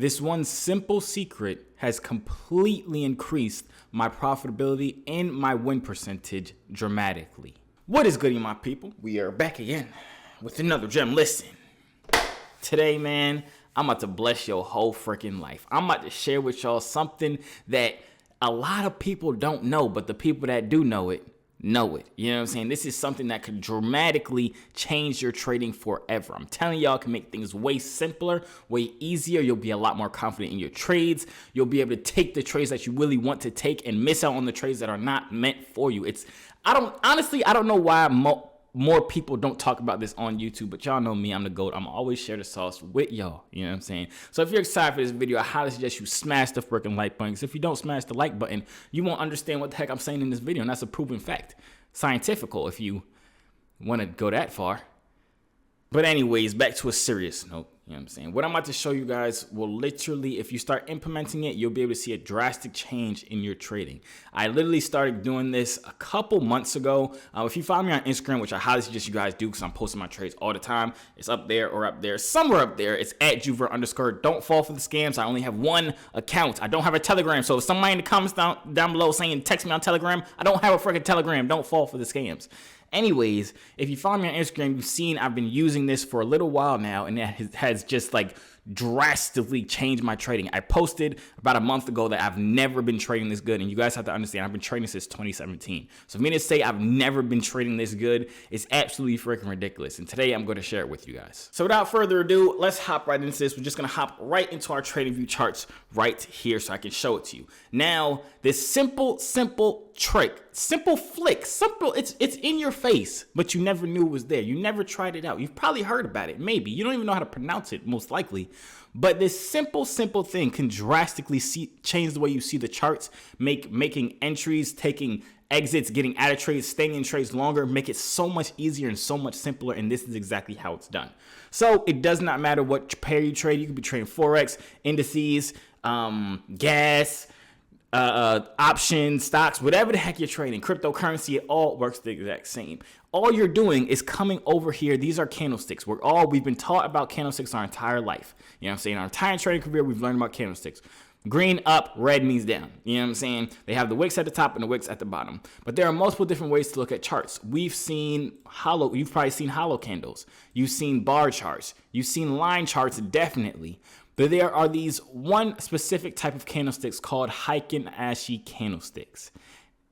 This one simple secret has completely increased my profitability and my win percentage dramatically. What is good, my people? We are back again with another gem. Listen, today, man, I'm about to bless your whole freaking life. I'm about to share with y'all something that a lot of people don't know, but the people that do know it. You know what I'm saying? This is something that could dramatically change your trading forever. I'm telling y'all, it can make things way simpler, way easier. You'll be a lot more confident in your trades. You'll be able to take the trades that you really want to take and miss out on the trades that are not meant for you. I don't know why more people don't talk about this on YouTube, but y'all know me, I'm the GOAT. I'm always share the sauce with y'all, you know what I'm saying? So if you're excited for this video, I highly suggest you smash the freaking like button, because if you don't smash the like button, you won't understand what the heck I'm saying in this video, and that's a proven fact. Scientifical, if you want to go that far. But anyways, back to a serious note. You know what I'm saying? What I'm about to show you guys will literally, if you start implementing it, you'll be able to see a drastic change in your trading. I literally started doing this a couple months ago. If you follow me on Instagram, which I highly suggest you guys do because I'm posting my trades all the time, it's up there or up there, somewhere up there. It's at Joovier_. Don't fall for the scams. I only have one account. I don't have a Telegram. So if somebody in the comments down below saying text me on Telegram, I don't have a freaking Telegram. Don't fall for the scams. Anyways, if you follow me on Instagram, you've seen I've been using this for a little while now, and it has just like drastically changed my trading. I posted about a month ago that I've never been trading this good, and you guys have to understand I've been trading since 2017. So for me to say I've never been trading this good is absolutely freaking ridiculous, and today I'm going to share it with you guys. So without further ado, let's hop right into this. We're just going to hop right into our trading view charts right here so I can show it to you. Now, this simple trick, simple flick, it's in your face, but you never knew it was there. You never tried it out. You've probably heard about it, maybe. You don't even know how to pronounce it, most likely. But this simple thing can drastically change the way you see the charts, making entries, taking exits, getting out of trades, staying in trades longer, make it so much easier and so much simpler, and this is exactly how it's done. So it does not matter what pair you trade. You could be trading Forex, indices, gas, options, stocks, whatever the heck you're trading, cryptocurrency, it all works the exact same. All you're doing is coming over here. These are candlesticks. We've been taught about candlesticks our entire life. You know what I'm saying? Our entire trading career, we've learned about candlesticks. Green up, red means down. You know what I'm saying? They have the wicks at the top and the wicks at the bottom. But there are multiple different ways to look at charts. You've probably seen hollow candles. You've seen bar charts. You've seen line charts, definitely. But there are these one specific type of candlesticks called Heikin-Ashi candlesticks.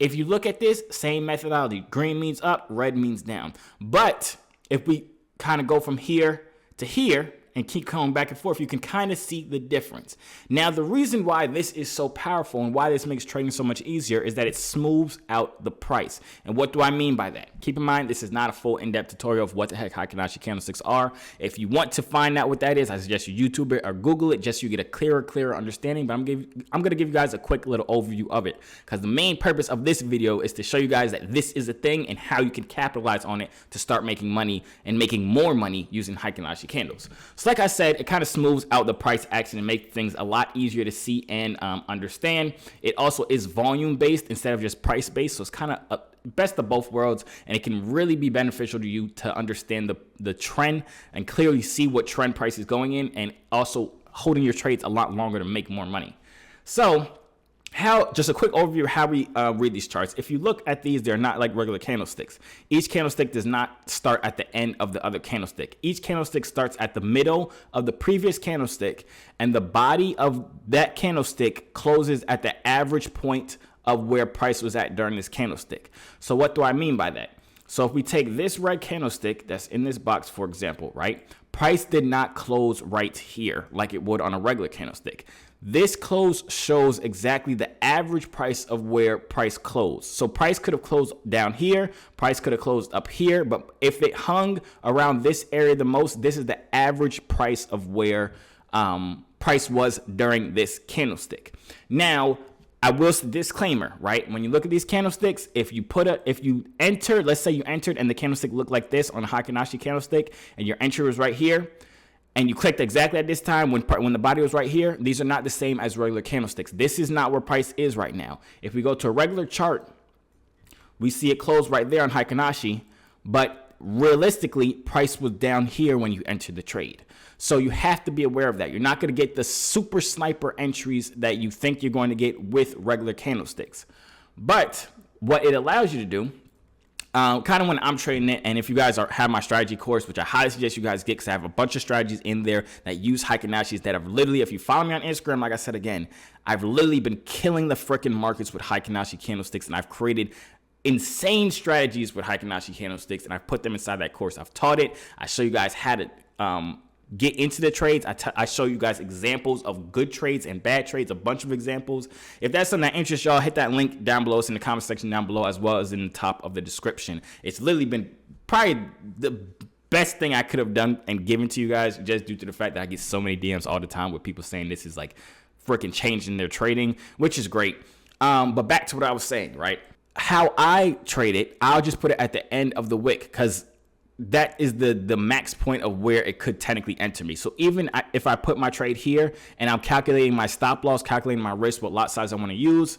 If you look at this, same methodology. Green means up, red means down. But if we kind of go from here to here and keep going back and forth, you can kind of see the difference. Now, the reason why this is so powerful and why this makes trading so much easier is that it smooths out the price. And what do I mean by that? Keep in mind, this is not a full in-depth tutorial of what the heck Heikin-Ashi candlesticks are. If you want to find out what that is, I suggest you YouTube it or Google it just so you get a clearer understanding. But I'm going to give you guys a quick little overview of it, because the main purpose of this video is to show you guys that this is a thing and how you can capitalize on it to start making money and making more money using Heikin-Ashi candles. So like I said, it kind of smooths out the price action and makes things a lot easier to see and understand. It also is volume based instead of just price based, so it's kind of best of both worlds, and it can really be beneficial to you to understand the trend and clearly see what trend price is going in, and also holding your trades a lot longer to make more money. So just a quick overview of how we read these charts. If you look at these, they're not like regular candlesticks. Each candlestick does not start at the end of the other candlestick. Each candlestick starts at the middle of the previous candlestick, and the body of that candlestick closes at the average point of where price was at during this candlestick. So what do I mean by that? So if we take this red candlestick that's in this box, for example, right? Price did not close right here like it would on a regular candlestick. This close shows exactly the average price of where price closed. So price could have closed down here, price could have closed up here, but if it hung around this area the most, this is the average price of where price was during this candlestick. Now, I will say disclaimer, right? When you look at these candlesticks, if you enter, let's say you entered and the candlestick looked like this on a Heikin-Ashi candlestick, and your entry was right here, and you clicked exactly at this time when the body was right here, these are not the same as regular candlesticks. This is not where price is right now. If we go to a regular chart, we see it close right there on Heikin-Ashi, but realistically, price was down here when you entered the trade. So you have to be aware of that. You're not going to get the super sniper entries that you think you're going to get with regular candlesticks. But what it allows you to do, kind of when I'm trading it, and if you guys have my strategy course, which I highly suggest you guys get, because I have a bunch of strategies in there that use Heikinashis that have literally, if you follow me on Instagram, like I said again, I've literally been killing the freaking markets with Heikinashi candlesticks, and I've created insane strategies with Heikinashi candlesticks, and I've put them inside that course. I've taught it. I show you guys how to get into the trades. I show you guys examples of good trades and bad trades, a bunch of examples. If that's something that interests y'all, hit that link down below. It's in the comment section down below, as well as in the top of the description. It's literally been probably the best thing I could have done and given to you guys, just due to the fact that I get so many DMs all the time with people saying this is like freaking changing their trading, which is great. But back to what I was saying, right? How I trade it, I'll just put it at the end of the wick, because that is the max point of where it could technically enter me. So even if I put my trade here and I'm calculating my stop loss, calculating my risk, what lot size I want to use,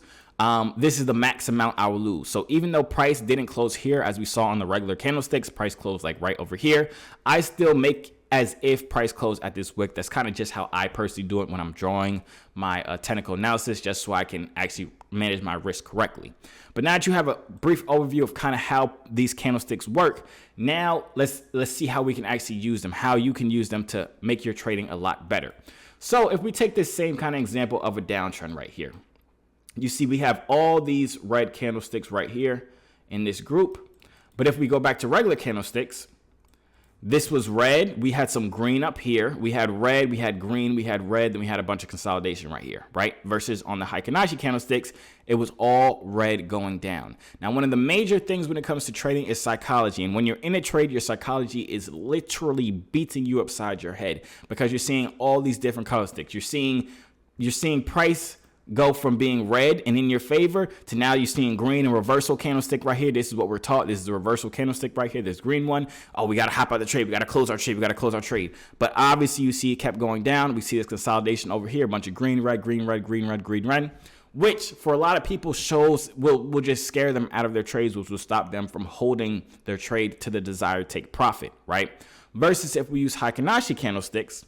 this is the max amount I will lose. So even though price didn't close here, as we saw on the regular candlesticks, price closed like right over here, I still make as if price closed at this wick. That's kind of just how I personally do it when I'm drawing my technical analysis, just so I can actually manage my risk correctly. But now that you have a brief overview of kind of how these candlesticks work, now let's see how we can actually use them, how you can use them to make your trading a lot better. So if we take this same kind of example of a downtrend right here, you see we have all these red candlesticks right here in this group. But if we go back to regular candlesticks, this was red. We had some green up here. We had red, we had green, we had red, then we had a bunch of consolidation right here, right? Versus on the Heikinashi candlesticks, it was all red going down. Now, one of the major things when it comes to trading is psychology. And when you're in a trade, your psychology is literally beating you upside your head, because you're seeing all these different candlesticks. You're seeing price go from being red and in your favor to now you're seeing green and reversal candlestick right here. This is what we're taught. This is the reversal candlestick right here. This green one. Oh, we got to hop out the trade. We got to close our trade. We got to close our trade. But obviously you see it kept going down. We see this consolidation over here. A bunch of green, red, green, red, green, red, green, red, which for a lot of people will just scare them out of their trades, which will stop them from holding their trade to the desired take profit, right? Versus if we use Heikinashi candlesticks,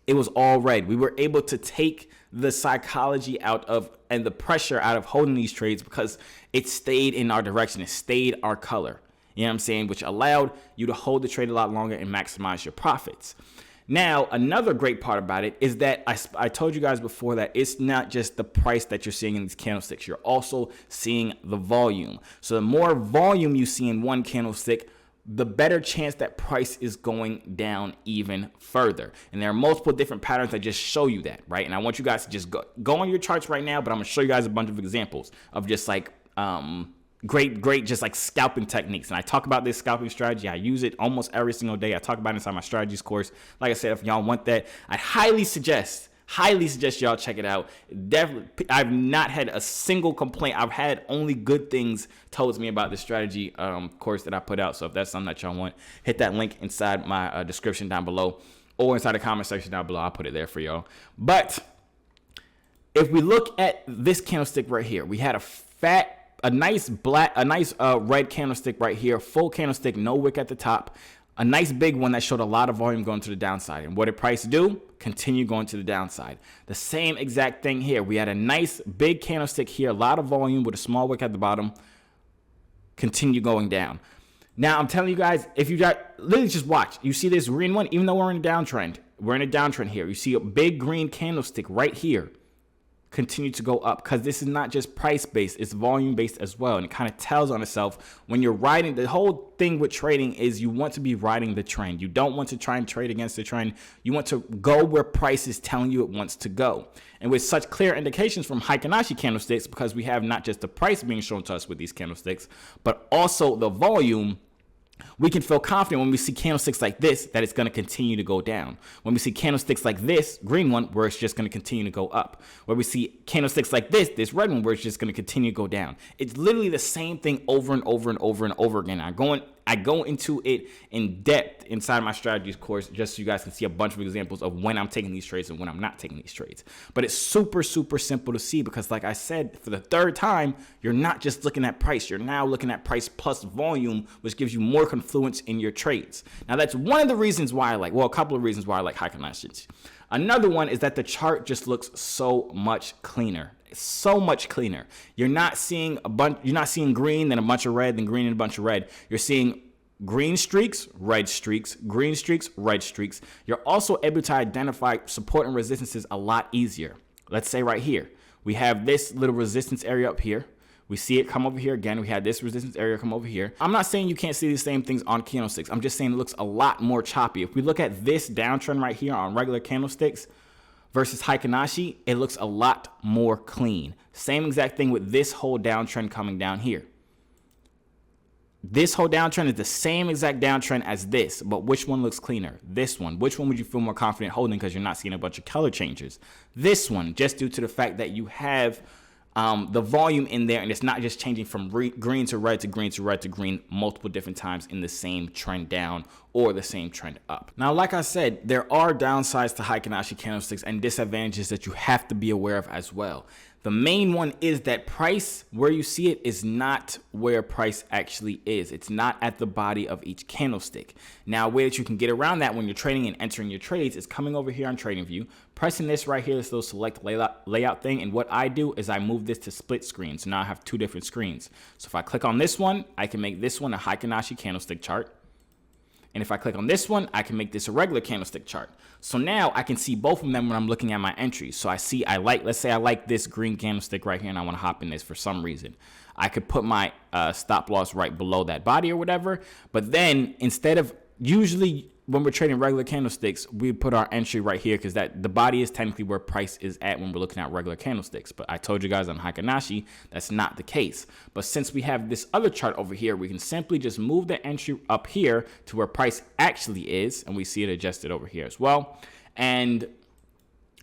it was all red. We were able to take the psychology out of and the pressure out of holding these trades, because it stayed in our direction. It stayed our color. You know what I'm saying? Which allowed you to hold the trade a lot longer and maximize your profits. Now, another great part about it is that I told you guys before that it's not just the price that you're seeing in these candlesticks. You're also seeing the volume. So the more volume you see in one candlestick, the better chance that price is going down even further. And there are multiple different patterns that just show you that, right? And I want you guys to just go on your charts right now, but I'm gonna show you guys a bunch of examples of just like great just like scalping techniques. And I talk about this scalping strategy. I use it almost every single day. I talk about it inside my strategies course. Like I said, if y'all want that, I highly suggest y'all check it out. Definitely, I've not had a single complaint. I've had only good things told me about this strategy course that I put out. So if that's something that y'all want, hit that link inside my description down below, or inside the comment section down below. I'll put it there for y'all. But if we look at this candlestick right here, we had a nice red candlestick right here, full candlestick, no wick at the top. A nice big one that showed a lot of volume going to the downside. And what did price do? Continue going to the downside. The same exact thing here. We had a nice big candlestick here, a lot of volume with a small wick at the bottom. Continue going down. Now, I'm telling you guys, if you literally just watch. You see this green one, even though we're in a downtrend. We're in a downtrend here. You see a big green candlestick right here. Continue to go up, because this is not just price based, it's volume based as well. And it kind of tells on itself when you're riding. The whole thing with trading is you want to be riding the trend. You don't want to try and trade against the trend. You want to go where price is telling you it wants to go. And with such clear indications from Heikinashi candlesticks, because we have not just the price being shown to us with these candlesticks, but also the volume, we can feel confident when we see candlesticks like this that it's going to continue to go down. When we see candlesticks like this green one, where it's just going to continue to go up. Where we see candlesticks like this red one, where it's just going to continue to go down. It's literally the same thing over and over and over and over again. I go into it in depth inside my strategies course, just so you guys can see a bunch of examples of when I'm taking these trades and when I'm not taking these trades. But it's super, super simple to see because, like I said, for the third time, you're not just looking at price. You're now looking at price plus volume, which gives you more confluence in your trades. Now, that's one of the reasons why I like, well, a couple of reasons why I like Heiken Lash. Another one is that the chart just looks so much cleaner. So much cleaner. You're not seeing green, then a bunch of red, then green and a bunch of red. You're seeing green streaks, red streaks, green streaks, red streaks. You're also able to identify support and resistances a lot easier. Let's say right here, we have this little resistance area up here. We see it come over here again. We had this resistance area come over here. I'm not saying you can't see the same things on candlesticks. I'm just saying it looks a lot more choppy. If we look at this downtrend right here on regular candlesticks versus Heiken, it looks a lot more clean. Same exact thing with this whole downtrend coming down here. This whole downtrend is the same exact downtrend as this, but which one looks cleaner? This one. Which one would you feel more confident holding because you're not seeing a bunch of color changes? This one, just due to the fact that you have the volume in there, and it's not just changing from green to red to green to red to green multiple different times in the same trend down or the same trend up. Now, like I said, there are downsides to Heiken candlesticks and disadvantages that you have to be aware of as well. The main one is that price, where you see it, is not where price actually is. It's not at the body of each candlestick. Now, a way that you can get around that when you're trading and entering your trades is coming over here on TradingView, pressing this right here, this little select layout thing. And what I do is I move this to split screen. So now I have two different screens. So if I click on this one, I can make this one a Heiken candlestick chart. And if I click on this one, I can make this a regular candlestick chart. So now I can see both of them when I'm looking at my entries. So I see, let's say I like this green candlestick right here and I want to hop in this for some reason. I could put my stop loss right below that body or whatever. But then instead of, usually when we're trading regular candlesticks, we put our entry right here because the body is technically where price is at when we're looking at regular candlesticks. But I told you guys on Heiken, that's not the case. But since we have this other chart over here, we can simply just move the entry up here to where price actually is. And we see it adjusted over here as well. And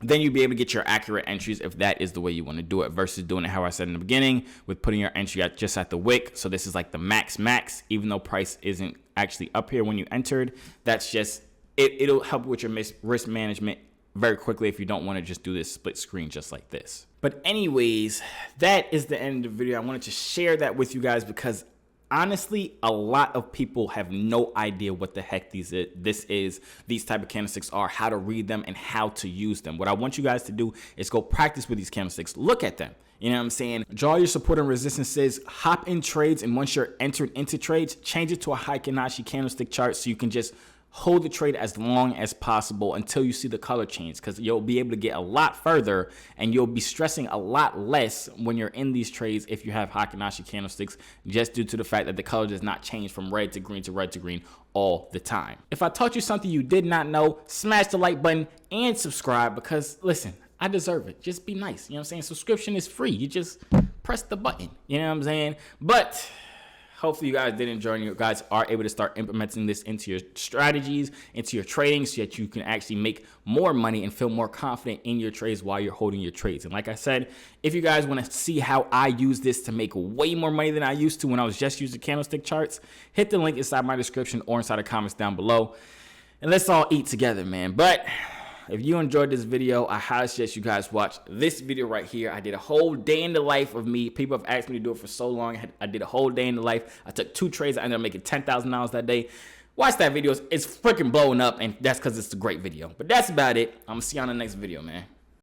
then you'll be able to get your accurate entries if that is the way you want to do it versus doing it how I said in the beginning with putting your entry just at the wick. So this is like the max, even though price isn't actually up here when you entered. That's just, it'll help with your risk management very quickly if you don't want to just do this split screen just like this. But anyways, that is the end of the video. I wanted to share that with you guys because honestly, a lot of people have no idea what the heck these type of candlesticks are, how to read them, and how to use them. What I want you guys to do is go practice with these candlesticks. Look at them. You know what I'm saying? Draw your support and resistances, hop in trades, and once you're entered into trades, change it to a Heiken candlestick chart so you can just hold the trade as long as possible until you see the color change, because you'll be able to get a lot further and you'll be stressing a lot less when you're in these trades if you have Heiken candlesticks, just due to the fact that the color does not change from red to green to red to green all the time. If I taught you something you did not know, smash the like button and subscribe because, listen, I deserve it. Just be nice. You know what I'm saying? Subscription is free. You just press the button. You know what I'm saying? But hopefully you guys did enjoy and you guys are able to start implementing this into your strategies, into your trading, so that you can actually make more money and feel more confident in your trades while you're holding your trades. And like I said, if you guys want to see how I use this to make way more money than I used to when I was just using candlestick charts, hit the link inside my description or inside the comments down below. And let's all eat together, man. But if you enjoyed this video, I highly suggest you guys watch this video right here. I did a whole day in the life of me. People have asked me to do it for so long. I did a whole day in the life. I took 2 trades. I ended up making $10,000 that day. Watch that video. It's freaking blowing up, and that's because it's a great video. But that's about it. I'm going to see you on the next video, man.